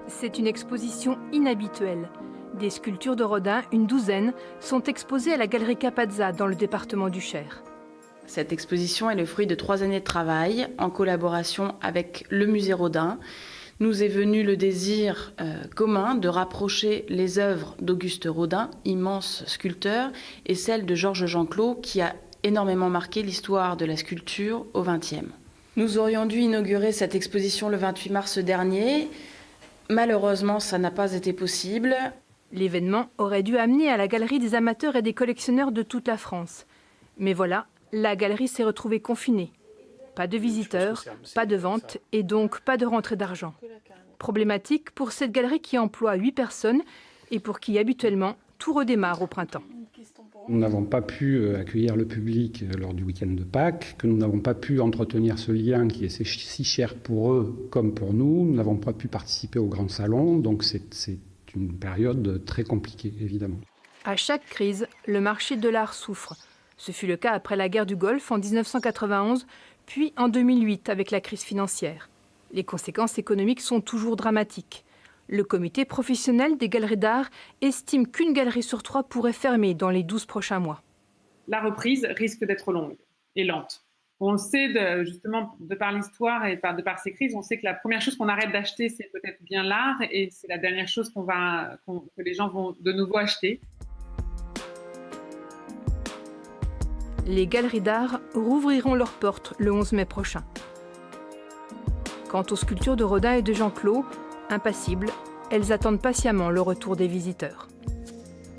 C'est une exposition inhabituelle. Des sculptures de Rodin, une douzaine, sont exposées à la Galerie Capazza dans le département du Cher. Cette exposition est le fruit de 3 années de travail en collaboration avec le musée Rodin. Nous est venu le désir commun de rapprocher les œuvres d'Auguste Rodin, immense sculpteur, et celles de Georges Jeanclot, qui a énormément marqué l'histoire de la sculpture au XXe. Nous aurions dû inaugurer cette exposition le 28 mars dernier. Malheureusement, ça n'a pas été possible. L'événement aurait dû amener à la galerie des amateurs et des collectionneurs de toute la France. Mais voilà, la galerie s'est retrouvée confinée. Pas de visiteurs, pas de vente et donc pas de rentrée d'argent. Problématique pour cette galerie qui emploie 8 personnes et pour qui habituellement tout redémarre au printemps. Nous n'avons pas pu accueillir le public lors du week-end de Pâques, que nous n'avons pas pu entretenir ce lien qui est si cher pour eux comme pour nous. Nous n'avons pas pu participer au grand salon, donc c'est une période très compliquée, évidemment. À chaque crise, le marché de l'art souffre. Ce fut le cas après la guerre du Golfe en 1991, puis en 2008 avec la crise financière. Les conséquences économiques sont toujours dramatiques. Le comité professionnel des galeries d'art estime qu'une galerie sur 3 pourrait fermer dans les 12 prochains mois. La reprise risque d'être longue et lente. On le sait, justement, de par l'histoire et de par ces crises, on sait que la première chose qu'on arrête d'acheter, c'est peut-être bien l'art, et c'est la dernière chose que les gens vont de nouveau acheter. Les galeries d'art rouvriront leurs portes le 11 mai prochain. Quant aux sculptures de Rodin et de Jeanclot, impassibles, elles attendent patiemment le retour des visiteurs.